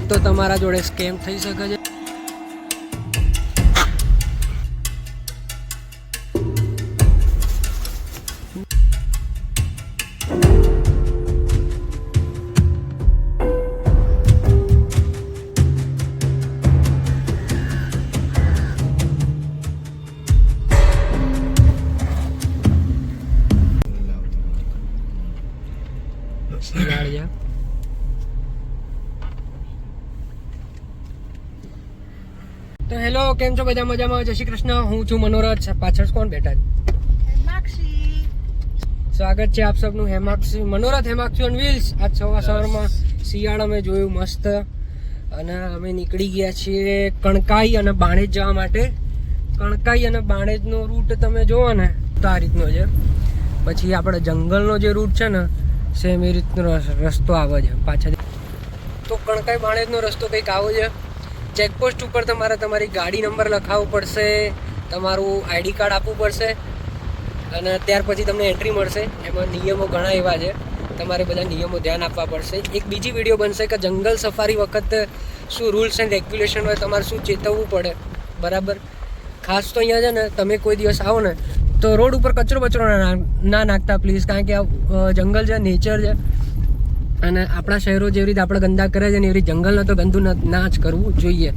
તો તમારા જોડે સ્કેમ થઈ શકે છે. તો હેલો, કેમ છો બધા? મજામાં? જય શ્રી કૃષ્ણ. હું છું મનોરથ. પાછળ કોણ બેઠા છે? સ્વાગત છે આપ સબનું હેમાક્ષી મનોરથ હેમાક્ષી ઓન વ્હીલ્સ. આજ સવારમાં શિયાળા મેં જોયું મસ્ત, અને અમે નીકળી ગયા છીએ કણકાઈ અને બાણેજ જવા માટે. કણકાઈ અને બાણેજનો રૂટ તમે જુઓ ને તો આ રીતનો છે. પછી આપણે જંગલનો જે રૂટ છે ને સેમ એ રીતનો રસ્તો આવે છે પાછળ. તો કણકાઈ બાણેજનો રસ્તો કંઈક આવો છે. ચેકપોસ્ટ ઉપર તમારે તમારી ગાડી નંબર લખાવવો પડશે, તમારું આઈડી કાર્ડ આપવું પડશે, અને ત્યાર પછી તમને એન્ટ્રી મળશે. એમાં નિયમો ઘણા એવા છે, તમારે બધા નિયમો ધ્યાન આપવા પડશે. એક બીજી વિડીયો બનશે કે જંગલ સફારી વખતે શું રૂલ્સ એન્ડ રેગ્યુલેશન હોય, તમારે શું ચેતવવું પડે, બરાબર? ખાસ તો અહીંયા છે ને, તમે કોઈ દિવસ આવો ને તો રોડ ઉપર કચરો ના નાખતા પ્લીઝ, કારણ કે આ જંગલ છે, નેચર છે, અને આપણા શહેરો જેવી રીતે આપણે ગંદા કરે છે ને એવી રીતે જંગલને તો ગંદુ ના જ કરવું જોઈએ,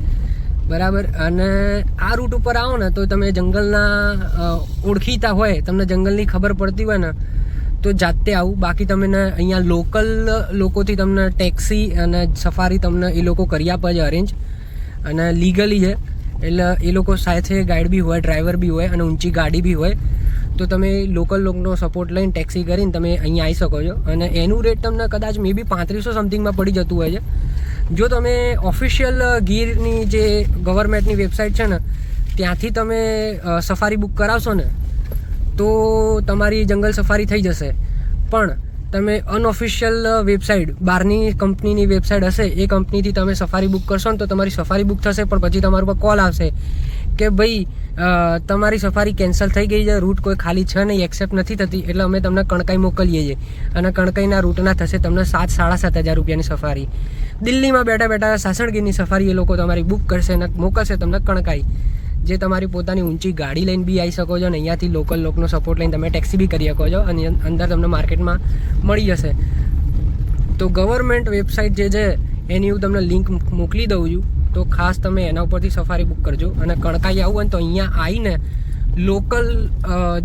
બરાબર? અને આ રૂટ ઉપર આવો ને તો તમે જંગલના ઓળખીતા હોય, તમને જંગલની ખબર પડતી હોય ને તો જાતે આવું. બાકી તમને અહીંયા લોકલ લોકોથી તમને ટેક્સી અને સફારી તમને એ લોકો કરી આપે છે અરેન્જ, અને લીગલી છે. એટલે એ લોકો સાથે ગાઈડ બી હોય, ડ્રાઈવર બી હોય, અને ઊંચી ગાડી બી હોય. તો તમે લોકલ લોકોનો સપોર્ટ લઈને ટેક્સી કરીને તમે અહીંયા આવી શકો છો. અને એનું રેટ તમને કદાચ મે બી 3500 સમથિંગમાં પડી જતું હોય છે. જો તમે ઓફિશિયલ ગીરની જે ગવર્મેન્ટની વેબસાઇટ છે ને ત્યાંથી તમે સફારી બુક કરાવશો ને તો તમારી જંગલ સફારી થઈ જશે. પણ તમે અનઓફિશિયલ વેબસાઇટ, બહારની કંપનીની વેબસાઇટ હશે, એ કંપનીથી તમે સફારી બુક કરશો ને તો તમારી સફારી બુક થશે, પણ પછી તમારા પર કોલ આવશે કે ભાઈ તમારી સફારી કેન્સલ થઈ ગઈ છે, રૂટ કોઈ ખાલી છે નહીં, એક્સેપ્ટ નથી થતી, એટલે અમે તમને કણકાઈ મોકલીએ છીએ. અને કણકાઈના રૂટના થશે તમને 7,000-7,500 રૂપિયાની સફારી. દિલ્હીમાં બેઠા બેઠા સાસણગીરની સફારી એ લોકો તમારી બુક કરશે અને મોકલશે તમને કણકાઈ, જે તમારી પોતાની ઊંચી ગાડી લઈને બી આવી શકો છો, અને અહીંયાથી લોકલ લોકોનો સપોર્ટ લઈને તમે ટેક્સી બી કરી શકો છો, અને અંદર તમને માર્કેટમાં મળી જશે. તો ગવર્મેન્ટ વેબસાઇટ જે છે એની હું તમને લિંક મોકલી દઉં છું, તો ખાસ તમે એના ઉપરથી સફારી બુક કરજો. અને કણકાઈ આવું હોય ને તો અહીંયા આવીને લોકલ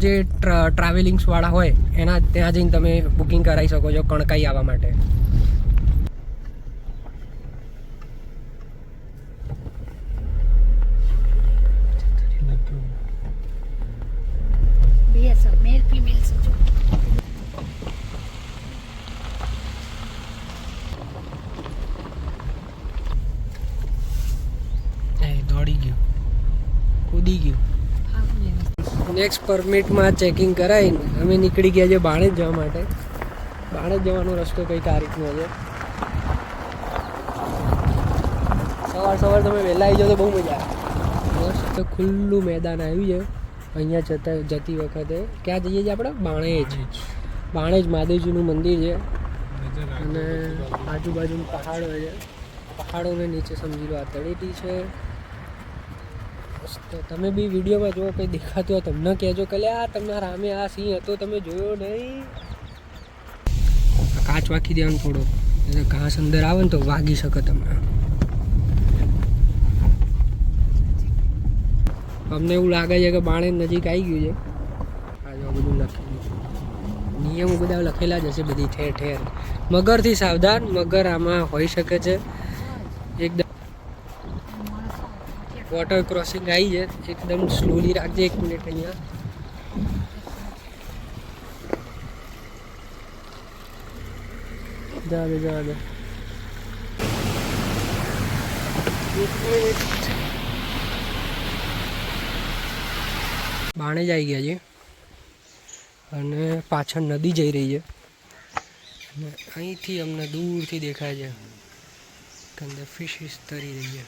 જે ટ્રાવેલિંગ્સવાળા હોય એના ત્યાં જઈને તમે બુકિંગ કરાવી શકો છો કણકાઈ આવવા માટે. દોડી ગયું, કૂદી ગયું. નેક્સ્ટ પરમિટમાં ચેકિંગ કરાવીને અમે નીકળી ગયા છે બાણેજ જવા માટે. બાણેજ જવાનો રસ્તો કંઈક આ રીતનો છે. સવાર તમે વહેલા આવી જાઓ તો બહુ મજા આવે. મસ્ત ખુલ્લું મેદાન આવ્યું છે અહીંયા જતી વખતે. ક્યાં જઈએ છીએ આપણે? બાણેજ મહાદેવજીનું મંદિર છે, અને આજુબાજુ પહાડો છે. પહાડોને નીચે સમજી લો આ તળેટી છે. તમે બી વિડીયોમાં જો કંઈ દેખાતું હોય તમને કહેજો કે આ તમારા સામે આ સિંહ હતો, તમે જોયો નહીં. કાચ વાગી દેવાનું થોડો, એટલે ઘાસ અંદર આવે ને તો વાગી શકે તમને. અમને એવું લાગે છે કે બાણેજ નજીક આવી ગયું છે. આ જો બધું લખેલું, નિયમો બધા લખેલા જ હશે બધી ઠેર ઠેર. મગરથી સાવધાન, મગર આમાં હોઈ શકે છે. એકદમ વોટર ક્રોસિંગ આવી છે, એકદમ સ્લોલી રાખજે. 1 મિનિટ અહીંયા જવા દે. બાણેજ આવી ગયા છે, અને પાછળ નદી જઈ રહી છે, અને અહીંથી અમને દૂરથી દેખાય છે કે અંદર ફિશિસ તરી રહી છે.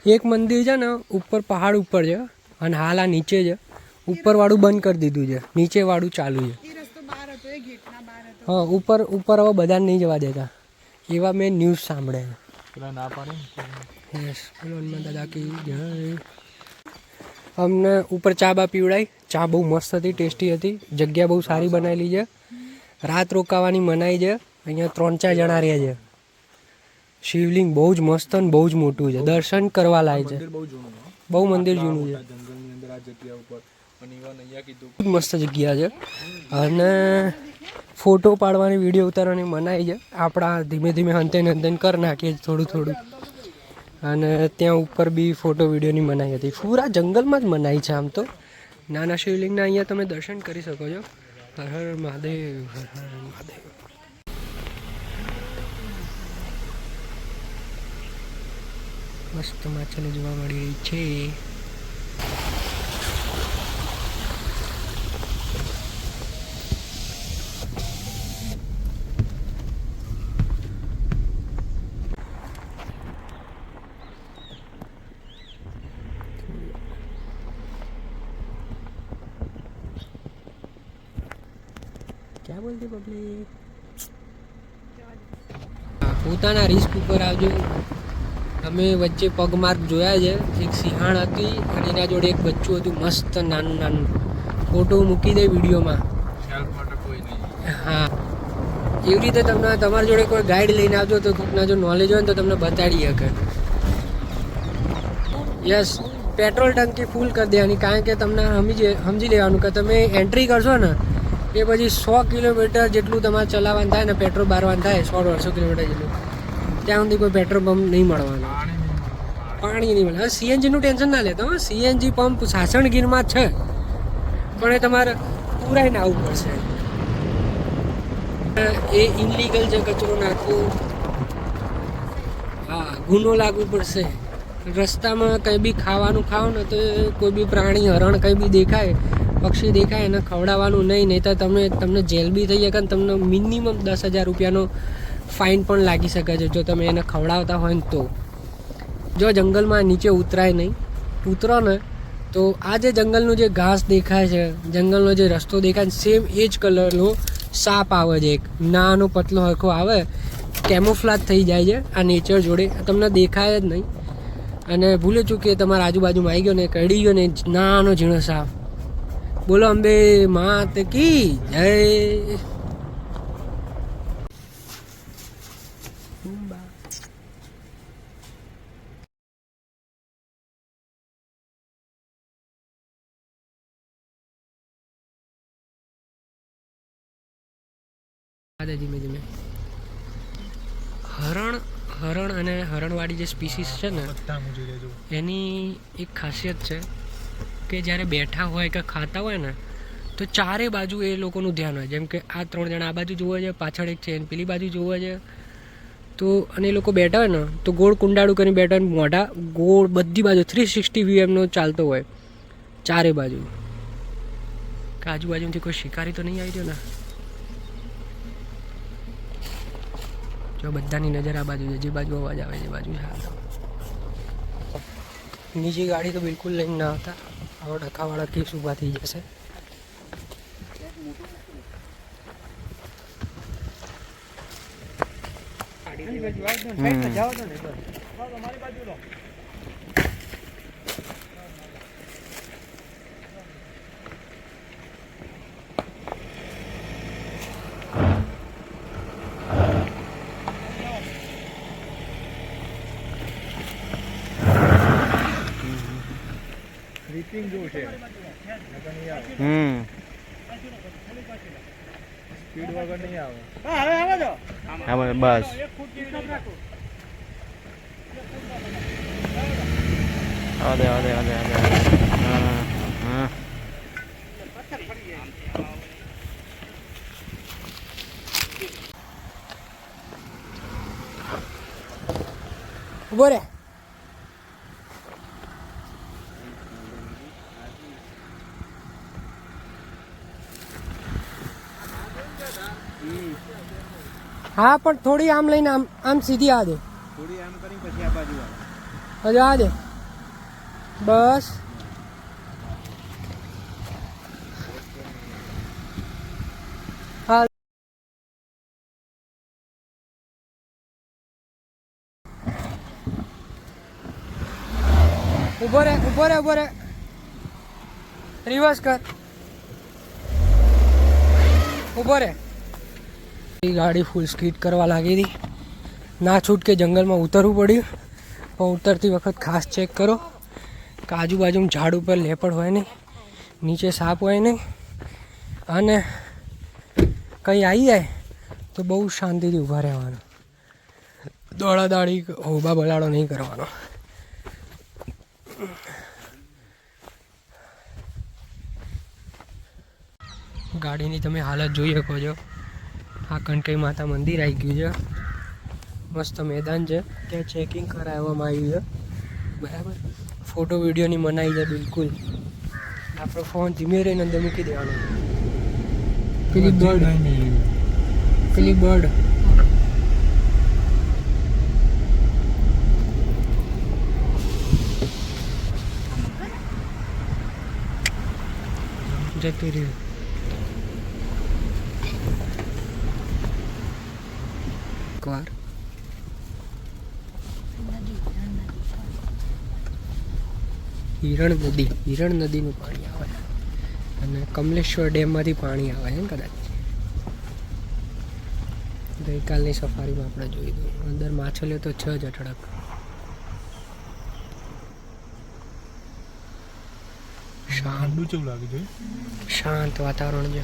એક મંદિર છે ને ઉપર પહાડ ઉપર છે, અને હાલ આ નીચે છે. ઉપરવાળું બંધ કરી દીધું છે, નીચેવાળું ચાલુ છે. હા, ઉપર હવે બધાને નહીં જવા દેતા. એવા મેં ન્યૂઝ સાંભળ્યા. પેલા ના પાડે ને. યસ, હનુમાન દાદા કી જય. અમને ઉપર ચા બા પીવડાઈ. ચા બહુ મસ્ત હતી, ટેસ્ટી હતી. જગ્યા બહુ સારી બનાવેલી છે. રાત રોકાવાની મનાઈ છે. અહીંયા 3-4 જણા રહે છે. શિવલિંગ બહુ જ મસ્ત અને બહુ જ મોટું છે. દર્શન કરવા લાયક છે. બહુ મંદિર જૂનું છે. જંગલની અંદર આ જગ્યા ઉપર અને ઇવન અહીંયા કીધું બહુ મસ્ત જગ્યા છે. અને ફોટો પાડવાની, વિડીયો ઉતારવાની મનાઈ છે. આપણા ધીમે ધીમે હંતેન કરી નાખીએ થોડું થોડું. અને ત્યાં ઉપર બી ફોટો વિડીયોની મનાઈ હતી. પૂરા જંગલમાં જ મનાઈ છે આમ તો. નાના શિવલિંગના અહીંયા તમે દર્શન કરી શકો છો. હર હર મહાદેવ, હર હર મહાદેવ. મસ્ત માછલી જોવા મળી રહી છે. ક્યાં બોલતી પબ્લિક? પોતાના રિસ્ક ઉપર આવજો. અમે વચ્ચે પગમાર્ક જોયા છે. એક સિંહાણ હતી અને એના જોડે એક બચ્ચું હતું મસ્ત નાનું નાનું. ફોટો મૂકી દે વિડીયોમાં. હા, એવી રીતે તમને તમારી જોડે કોઈ ગાઈડ લઈને આવજો તો કોઈકના જો નોલેજ હોય ને તો તમને બતાડી શકે. યસ, પેટ્રોલ ટંકી ફૂલ કરી દેવાની. કારણ કે તમને સમજી લેવાનું કે તમે એન્ટ્રી કરશો ને એ પછી 100 કિલોમીટર જેટલું તમારે ચલાવવાનું થાય ને પેટ્રોલ બારવાનું થાય, 100-150 કિલોમીટર જેટલું, ત્યાં સુધી કોઈ પેટ્રોલ પંપ નહીં મળવાનું, પાણી નહીં મળે. હવે સીએનજીનું ટેન્શન ના લેતો. સીએનજી પંપ સાસણગીરમાં છે, પણ એ તમારે પુરાઈને આવવું પડશે. એ ઇનલીગલ છે કચરો નાખવો. હા, ગુનો લાગવું પડશે. રસ્તામાં કંઈ બી ખાવાનું ખાઓ ને તો કોઈ બી પ્રાણી, હરણ કંઈ બી દેખાય, પક્ષી દેખાય એને ખવડાવવાનું નહીં તો તમને જેલ બી થઈ શકે. તમને મિનિમમ 10,000 રૂપિયાનો ફાઇન પણ લાગી શકે છે જો તમે એને ખવડાવતા હોય ને તો. જો જંગલમાં નીચે ઉતરાય નહીં. ઉતરો ને તો આ જે જંગલનું જે ઘાસ દેખાય છે, જંગલનો જે રસ્તો દેખાય છે, સેમ એ જ કલરનો સાપ આવે છે. એક નાનો પતલો હરખો આવે, કેમોફ્લાજ થઈ જાય છે આ નેચર જોડે, તમને દેખાય જ નહીં. અને ભૂલે ચૂકે તમારા આજુબાજુમાં આવી ગયો ને, કડી ગયો ને નાનો ઝીણો સાપ. બોલો અંબે માત કી જય. ધીમે ધીમે હરણ અને હરણવાળી જે સ્પીસીસ છે ને, એની એક ખાસિયત છે કે જ્યારે બેઠા હોય કે ખાતા હોય ને તો ચારે બાજુ એ લોકોનું ધ્યાન હોય. જેમ કે આ 3 જણા આ બાજુ જોવે છે, પાછળ એક છે પેલી બાજુ જોવે છે. તો અને એ લોકો બેઠા હોય ને તો ગોળ કુંડાળું કરીને બેઠા હોય, મોઢા ગોળ બધી બાજુ 360 વ્યૂ એમનો ચાલતો હોય ચારે બાજુ. કે આજુબાજુથી કોઈ શિકારી તો નહીં આવી ગયો ને. જો બધાની નજર આ બાજુ છે, જે બાજુ અવાજ આવે છે બાજુ છે. નીચે ગાડી તો બિલકુલ લઈને ના આવતા. આવા ડખાવાળા કેસ ઊભા થઈ જશે. સ્લીપિંગ જેવું છે. સ્પીડ વગર નહીં આવે. બસ ઉભો રે. હા, પણ થોડી આમ લઈને આમ સીધી આ દે. થોડી આમ કરી પછી આ બાજુ હજુ આ દે બસ. ઊભો રે ઊભો રે ઊભો રે, રિવર્સ કર, ઊભો રે. ગાડી ફૂલ સ્પીડ કરવા લાગી હતી, ના છૂટકે જંગલમાં ઉતરવું પડ્યું. પણ ઉતરતી વખત ખાસ ચેક કરો કે આજુબાજુમાં ઝાડ ઉપર લેપડ હોય નહીં, નીચે સાપ હોય નહીં, અને કંઈ આવી જાય તો બહુ શાંતિથી ઊભા રહેવાનું. દોડાદાડી હોબા બલાડો નહીં કરવાનો. ગાડીની તમે હાલત જોઈ શકો છો. આ કણકાઈ માતા મંદિર આવી ગયું છે, મસ્ત મેદાન છે, ત્યાં ચેકિંગ કરાવવામાં આવ્યું છે. બરાબર, ફોટો વિડીયોની મનાઈ છે બિલકુલ. આપણો ફોન ધીમે રહીને અંદર મૂકી દેવાનો. પેલી બર્ડ જતી રહ્યું. એકવાર હિરણ નદીનું પાણી આવે અને કમલેશ્વર ડેમમાંથી પાણી આવે છે કદાચ. ગઈકાલની સફારીમાં આપણે જોઈ દઉં, અંદર માછલીઓ તો છે જ અઢળક. શાંત વાતાવરણ છે.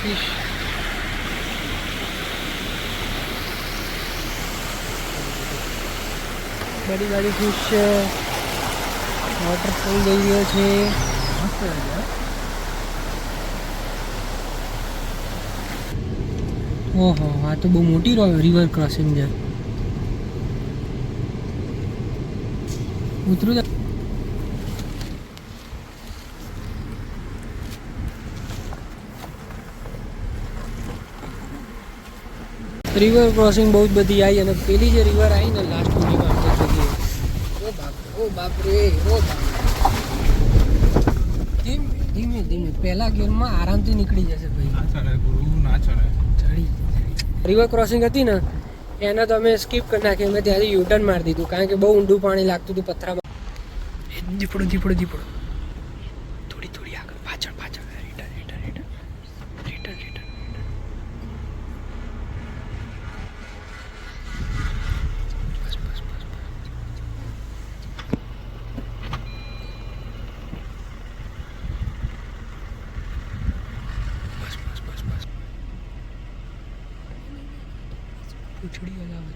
ફિશ બડી ફિશ છે. વોટરફોલ જઈ રહ્યો છે. ઓહો, આ તો બહુ મોટી રિવર ક્રોસિંગ છે. ઉતરું રિવર ક્રોસિંગ બહુ જ બધી આવી. અને પેલી જે રિવર આવી ને લાસ્ટ સુધીમાં આપણે જોઈએ, ઓ બાપ રે, ધીમે ધીમે પહેલા ગેરમાં આરામથી નીકળી જશે ભાઈ. રિવર ક્રોસિંગ હતી ને એને તો અમે સ્કીપ કરી નાખી. અમે ત્યાંથી યુટર્ન મારી દીધું, કારણ કે બહુ ઊંડું પાણી લાગતું હતું પથરામાં. દીપડો થોડી આગળ, પાછળ રિટર્ન. પૂછડી હલાવે.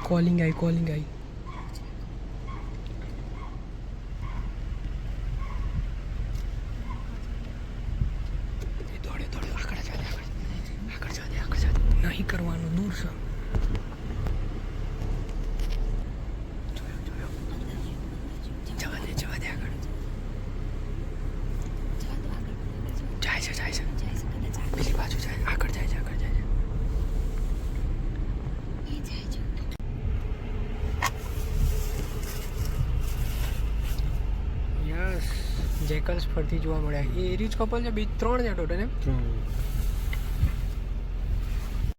કોલિંગ આવી. દોડે આગળ જા. નહીં કરવાનું, દૂર છે. જવા દે આગળ. જાય છે. બીજી બાજુ જાય, આગળ જાય છે. યસ, જેકલ્સ ફરતી જોવા મળ્યા. એ એરી જ કપલ છે, 3 છે ટોટલ એમ.